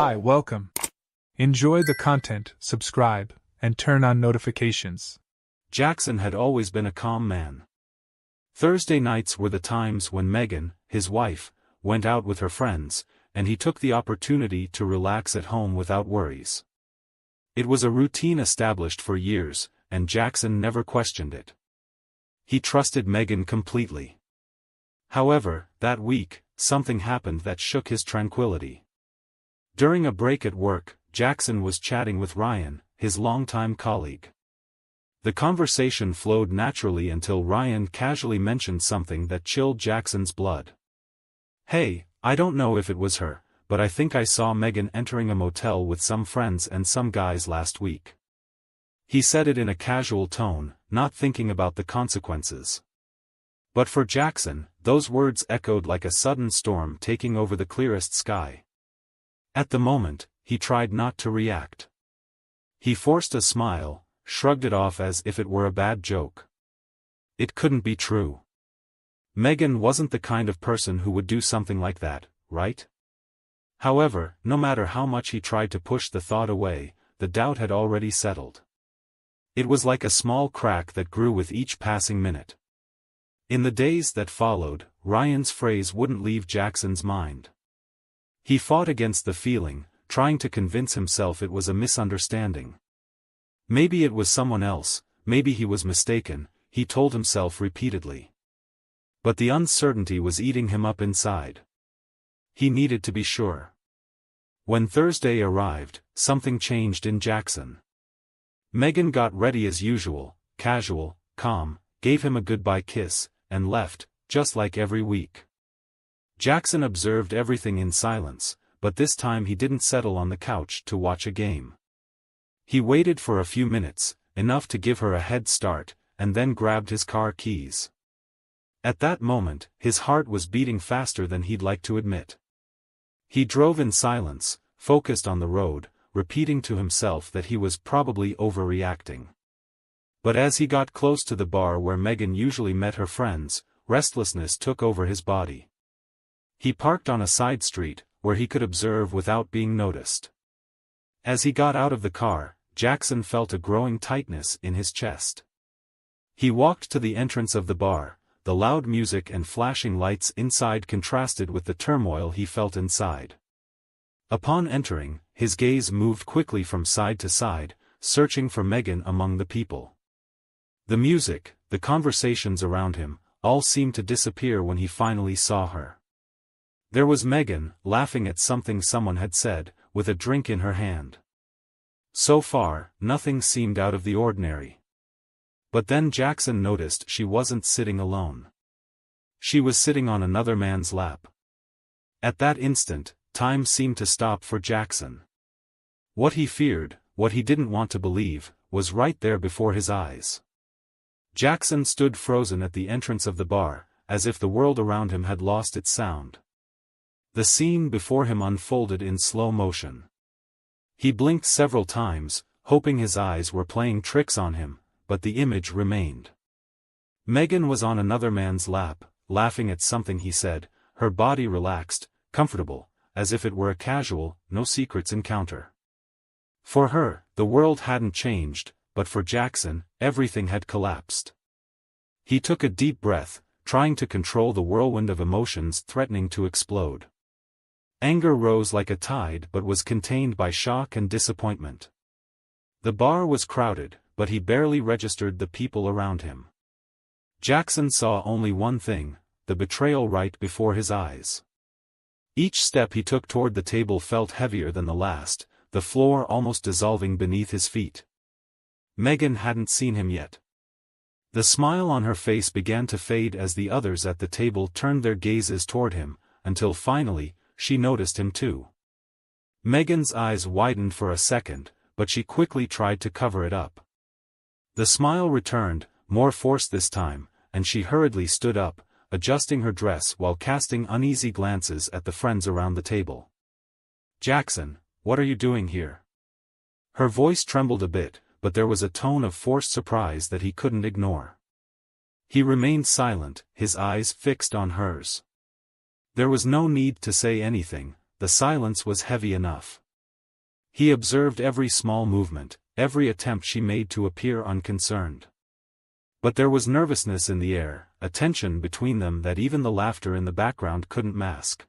Hi, welcome. Enjoy the content, subscribe, and turn on notifications. Jackson had always been a calm man. Thursday nights were the times when Megan, his wife, went out with her friends, and he took the opportunity to relax at home without worries. It was a routine established for years, and Jackson never questioned it. He trusted Megan completely. However, that week, something happened that shook his tranquility. During a break at work, Jackson was chatting with Ryan, his longtime colleague. The conversation flowed naturally until Ryan casually mentioned something that chilled Jackson's blood. "Hey, I don't know if it was her, but I think I saw Megan entering a motel with some friends and some guys last week." He said it in a casual tone, not thinking about the consequences. But for Jackson, those words echoed like a sudden storm taking over the clearest sky. At the moment, he tried not to react. He forced a smile, shrugged it off as if it were a bad joke. It couldn't be true. Megan wasn't the kind of person who would do something like that, right? However, no matter how much he tried to push the thought away, the doubt had already settled. It was like a small crack that grew with each passing minute. In the days that followed, Ryan's phrase wouldn't leave Jackson's mind. He fought against the feeling, trying to convince himself it was a misunderstanding. Maybe it was someone else, maybe he was mistaken, he told himself repeatedly. But the uncertainty was eating him up inside. He needed to be sure. When Thursday arrived, something changed in Jackson. Megan got ready as usual, casual, calm, gave him a goodbye kiss, and left, just like every week. Jackson observed everything in silence, but this time he didn't settle on the couch to watch a game. He waited for a few minutes, enough to give her a head start, and then grabbed his car keys. At that moment, his heart was beating faster than he'd like to admit. He drove in silence, focused on the road, repeating to himself that he was probably overreacting. But as he got close to the bar where Megan usually met her friends, restlessness took over his body. He parked on a side street, where he could observe without being noticed. As he got out of the car, Jackson felt a growing tightness in his chest. He walked to the entrance of the bar. The loud music and flashing lights inside contrasted with the turmoil he felt inside. Upon entering, his gaze moved quickly from side to side, searching for Megan among the people. The music, the conversations around him, all seemed to disappear when he finally saw her. There was Megan, laughing at something someone had said, with a drink in her hand. So far, nothing seemed out of the ordinary. But then Jackson noticed she wasn't sitting alone. She was sitting on another man's lap. At that instant, time seemed to stop for Jackson. What he feared, what he didn't want to believe, was right there before his eyes. Jackson stood frozen at the entrance of the bar, as if the world around him had lost its sound. The scene before him unfolded in slow motion. He blinked several times, hoping his eyes were playing tricks on him, but the image remained. Megan was on another man's lap, laughing at something he said, her body relaxed, comfortable, as if it were a casual, no-secrets encounter. For her, the world hadn't changed, but for Jackson, everything had collapsed. He took a deep breath, trying to control the whirlwind of emotions threatening to explode. Anger rose like a tide but was contained by shock and disappointment. The bar was crowded, but he barely registered the people around him. Jackson saw only one thing, the betrayal right before his eyes. Each step he took toward the table felt heavier than the last, the floor almost dissolving beneath his feet. Megan hadn't seen him yet. The smile on her face began to fade as the others at the table turned their gazes toward him, until finally, she noticed him too. Megan's eyes widened for a second, but she quickly tried to cover it up. The smile returned, more forced this time, and she hurriedly stood up, adjusting her dress while casting uneasy glances at the friends around the table. "Jackson, what are you doing here?" Her voice trembled a bit, but there was a tone of forced surprise that he couldn't ignore. He remained silent, his eyes fixed on hers. There was no need to say anything, the silence was heavy enough. He observed every small movement, every attempt she made to appear unconcerned. But there was nervousness in the air, a tension between them that even the laughter in the background couldn't mask.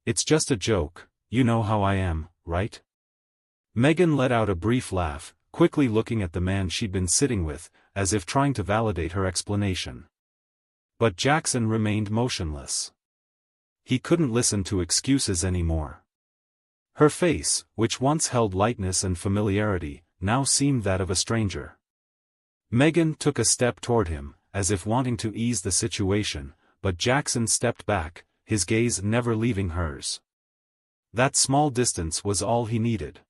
"It's just a joke, you know how I am, right?" Megan let out a brief laugh, quickly looking at the man she'd been sitting with, as if trying to validate her explanation. But Jackson remained motionless. He couldn't listen to excuses anymore. Her face, which once held lightness and familiarity, now seemed that of a stranger. Megan took a step toward him, as if wanting to ease the situation, but Jackson stepped back, his gaze never leaving hers. That small distance was all he needed.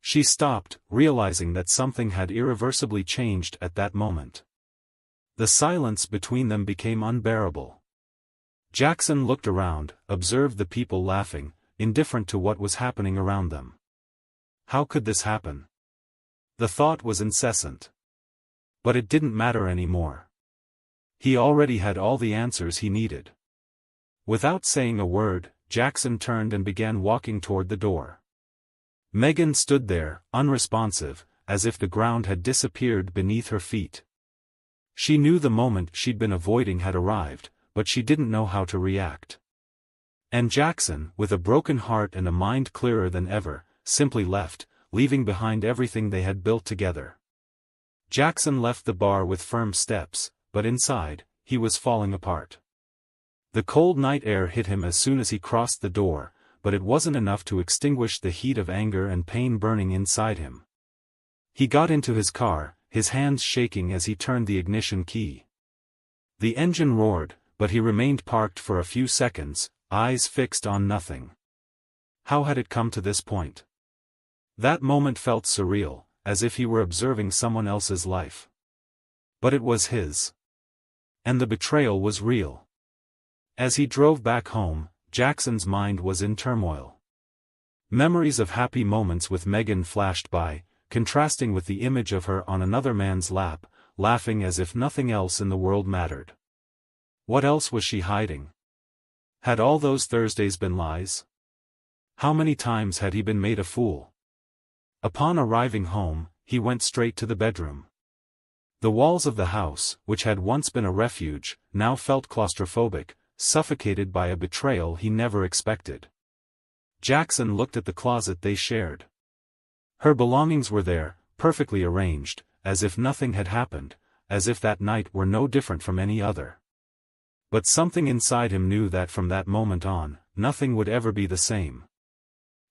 She stopped, realizing that something had irreversibly changed at that moment. The silence between them became unbearable. Jackson looked around, observed the people laughing, indifferent to what was happening around them. How could this happen? The thought was incessant. But it didn't matter anymore. He already had all the answers he needed. Without saying a word, Jackson turned and began walking toward the door. Megan stood there, unresponsive, as if the ground had disappeared beneath her feet. She knew the moment she'd been avoiding had arrived, but she didn't know how to react. And Jackson, with a broken heart and a mind clearer than ever, simply left, leaving behind everything they had built together. Jackson left the bar with firm steps, but inside, he was falling apart. The cold night air hit him as soon as he crossed the door, but it wasn't enough to extinguish the heat of anger and pain burning inside him. He got into his car, his hands shaking as he turned the ignition key. The engine roared, but he remained parked for a few seconds, eyes fixed on nothing. How had it come to this point? That moment felt surreal, as if he were observing someone else's life. But it was his. And the betrayal was real. As he drove back home, Jackson's mind was in turmoil. Memories of happy moments with Megan flashed by, contrasting with the image of her on another man's lap, laughing as if nothing else in the world mattered. What else was she hiding? Had all those Thursdays been lies? How many times had he been made a fool? Upon arriving home, he went straight to the bedroom. The walls of the house, which had once been a refuge, now felt claustrophobic, suffocated by a betrayal he never expected. Jackson looked at the closet they shared. Her belongings were there, perfectly arranged, as if nothing had happened, as if that night were no different from any other. But something inside him knew that from that moment on, nothing would ever be the same.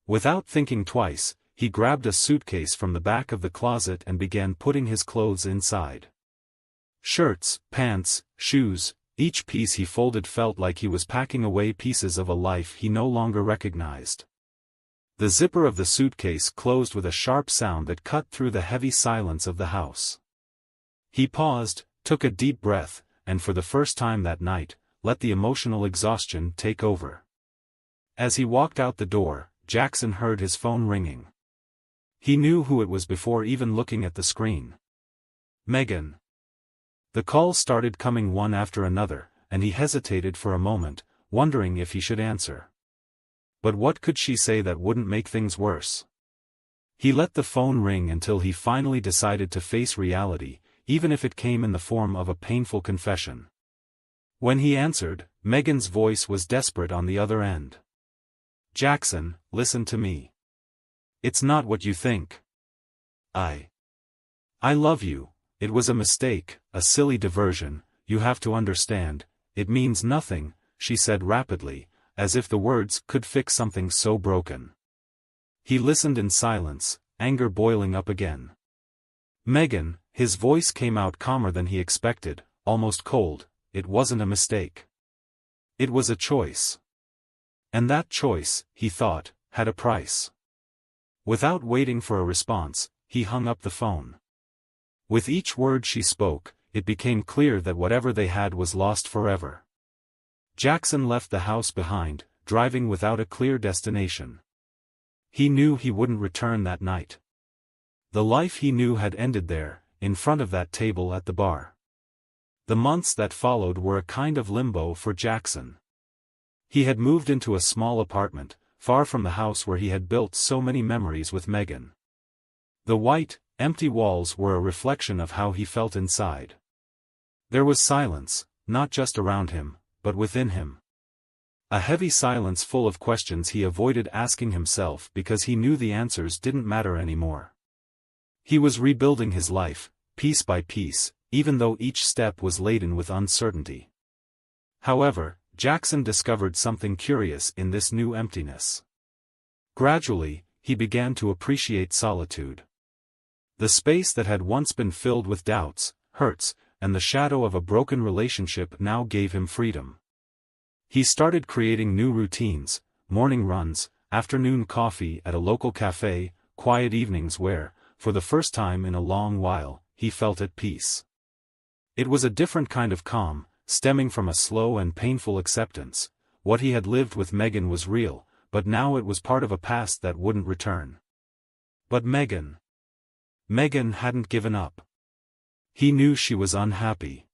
Without thinking twice, he grabbed a suitcase from the back of the closet and began putting his clothes inside. Shirts, pants, shoes, each piece he folded felt like he was packing away pieces of a life he no longer recognized. The zipper of the suitcase closed with a sharp sound that cut through the heavy silence of the house. He paused, took a deep breath, and for the first time that night, let the emotional exhaustion take over. As he walked out the door, Jackson heard his phone ringing. He knew who it was before even looking at the screen. Megan. The calls started coming one after another, and he hesitated for a moment, wondering if he should answer. But what could she say that wouldn't make things worse? He let the phone ring until he finally decided to face reality, even if it came in the form of a painful confession. When he answered, Megan's voice was desperate on the other end. "Jackson, listen to me. It's not what you think. I love you. It was a mistake, a silly diversion, you have to understand, it means nothing," she said rapidly, as if the words could fix something so broken. He listened in silence, anger boiling up again. "Megan," his voice came out calmer than he expected, almost cold, "it wasn't a mistake. It was a choice. And that choice, he thought, had a price." Without waiting for a response, he hung up the phone. With each word she spoke, it became clear that whatever they had was lost forever. Jackson left the house behind, driving without a clear destination. He knew he wouldn't return that night. The life he knew had ended there, in front of that table at the bar. The months that followed were a kind of limbo for Jackson. He had moved into a small apartment, far from the house where he had built so many memories with Megan. The white, empty walls were a reflection of how he felt inside. There was silence, not just around him, but within him. A heavy silence full of questions he avoided asking himself because he knew the answers didn't matter anymore. He was rebuilding his life, piece by piece, even though each step was laden with uncertainty. However, Jackson discovered something curious in this new emptiness. Gradually, he began to appreciate solitude. The space that had once been filled with doubts, hurts, and the shadow of a broken relationship now gave him freedom. He started creating new routines, morning runs, afternoon coffee at a local cafe, quiet evenings where, for the first time in a long while, he felt at peace. It was a different kind of calm, stemming from a slow and painful acceptance. What he had lived with Megan was real, but now it was part of a past that wouldn't return. But Megan hadn't given up. He knew she was unhappy.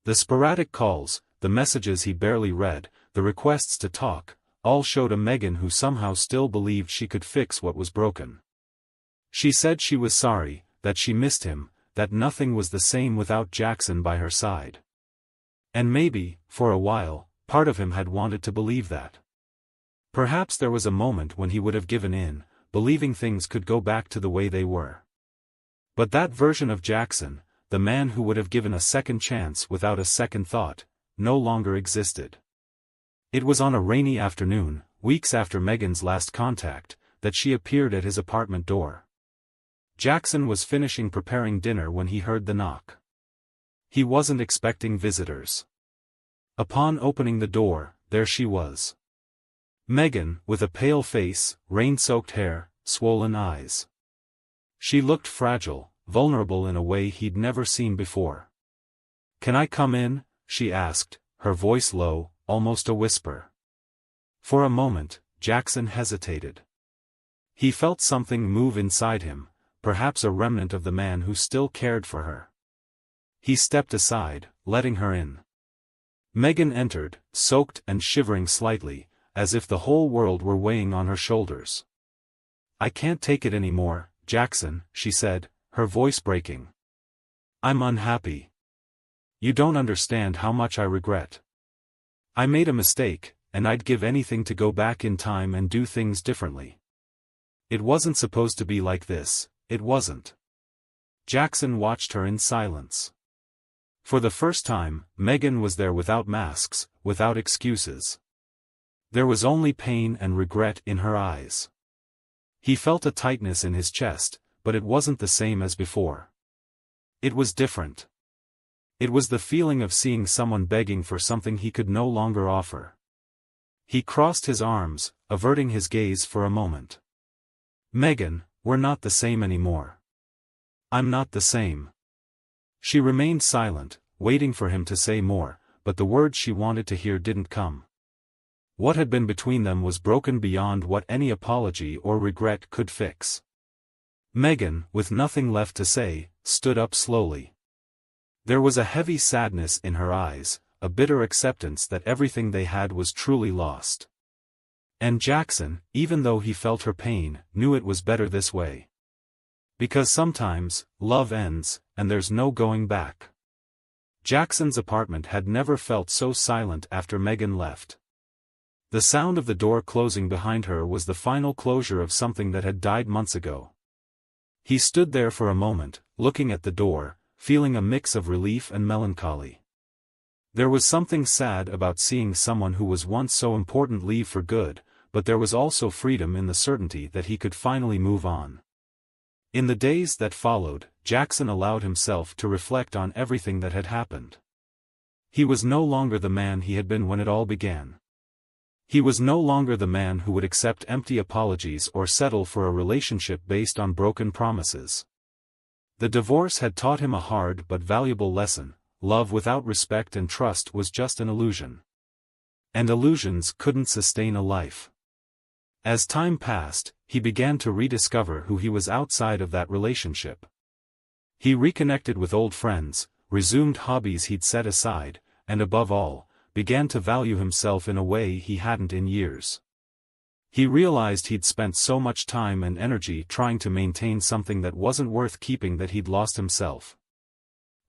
The sporadic calls, the messages he barely read, the requests to talk, all showed a Megan who somehow still believed she could fix what was broken. She said she was sorry, that she missed him, that nothing was the same without Jackson by her side. And maybe, for a while, part of him had wanted to believe that. Perhaps there was a moment when he would have given in, believing things could go back to the way they were. But that version of Jackson, the man who would have given a second chance without a second thought, no longer existed. It was on a rainy afternoon, weeks after Megan's last contact, that she appeared at his apartment door. Jackson was finishing preparing dinner when he heard the knock. He wasn't expecting visitors. Upon opening the door, there she was. Megan, with a pale face, rain-soaked hair, swollen eyes. She looked fragile, vulnerable in a way he'd never seen before. "Can I come in?" she asked, her voice low, almost a whisper. For a moment, Jackson hesitated. He felt something move inside him, perhaps a remnant of the man who still cared for her. He stepped aside, letting her in. Megan entered, soaked and shivering slightly, as if the whole world were weighing on her shoulders. "I can't take it anymore, Jackson," she said, her voice breaking. "I'm unhappy. You don't understand how much I regret. I made a mistake, and I'd give anything to go back in time and do things differently. It wasn't supposed to be like this, it wasn't." Jackson watched her in silence. For the first time, Megan was there without masks, without excuses. There was only pain and regret in her eyes. He felt a tightness in his chest, but it wasn't the same as before. It was different. It was the feeling of seeing someone begging for something he could no longer offer. He crossed his arms, averting his gaze for a moment. "Megan, we're not the same anymore. I'm not the same." She remained silent, waiting for him to say more, but the words she wanted to hear didn't come. What had been between them was broken beyond what any apology or regret could fix. Megan, with nothing left to say, stood up slowly. There was a heavy sadness in her eyes, a bitter acceptance that everything they had was truly lost. And Jackson, even though he felt her pain, knew it was better this way. Because sometimes, love ends, and there's no going back. Jackson's apartment had never felt so silent after Megan left. The sound of the door closing behind her was the final closure of something that had died months ago. He stood there for a moment, looking at the door, feeling a mix of relief and melancholy. There was something sad about seeing someone who was once so important leave for good, but there was also freedom in the certainty that he could finally move on. In the days that followed, Jackson allowed himself to reflect on everything that had happened. He was no longer the man he had been when it all began. He was no longer the man who would accept empty apologies or settle for a relationship based on broken promises. The divorce had taught him a hard but valuable lesson: love without respect and trust was just an illusion. And illusions couldn't sustain a life. As time passed, he began to rediscover who he was outside of that relationship. He reconnected with old friends, resumed hobbies he'd set aside, and above all, began to value himself in a way he hadn't in years. He realized he'd spent so much time and energy trying to maintain something that wasn't worth keeping that he'd lost himself.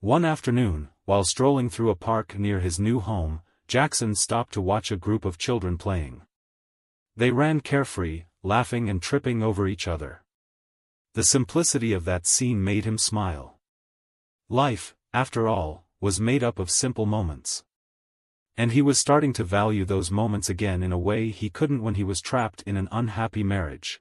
One afternoon, while strolling through a park near his new home, Jackson stopped to watch a group of children playing. They ran carefree, laughing and tripping over each other. The simplicity of that scene made him smile. Life, after all, was made up of simple moments. And he was starting to value those moments again in a way he couldn't when he was trapped in an unhappy marriage.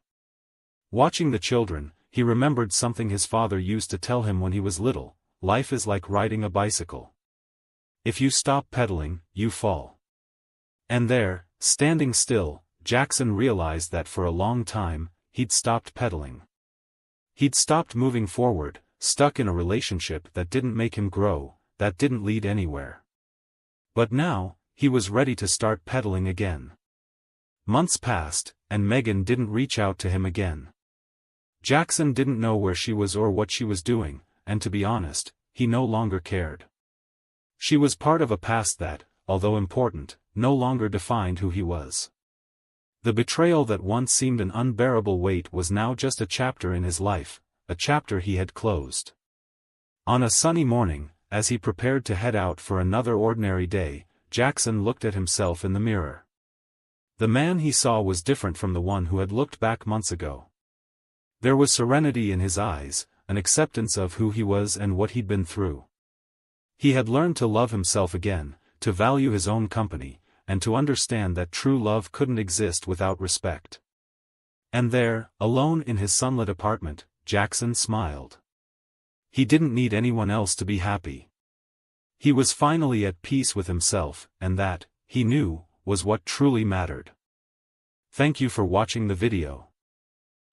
Watching the children, he remembered something his father used to tell him when he was little: life is like riding a bicycle. If you stop pedaling, you fall. And there, standing still, Jackson realized that for a long time, he'd stopped pedaling. He'd stopped moving forward, stuck in a relationship that didn't make him grow, that didn't lead anywhere. But now, he was ready to start pedaling again. Months passed, and Megan didn't reach out to him again. Jackson didn't know where she was or what she was doing, and to be honest, he no longer cared. She was part of a past that, although important, no longer defined who he was. The betrayal that once seemed an unbearable weight was now just a chapter in his life, a chapter he had closed. On a sunny morning, as he prepared to head out for another ordinary day, Jackson looked at himself in the mirror. The man he saw was different from the one who had looked back months ago. There was serenity in his eyes, an acceptance of who he was and what he'd been through. He had learned to love himself again, to value his own company, and to understand that true love couldn't exist without respect. And there, alone in his sunlit apartment, Jackson smiled. He didn't need anyone else to be happy. He was finally at peace with himself, and that, he knew, was what truly mattered. Thank you for watching the video.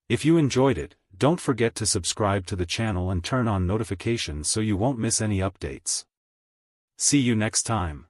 If you enjoyed it, don't forget to subscribe to the channel and turn on notifications so you won't miss any updates. See you next time.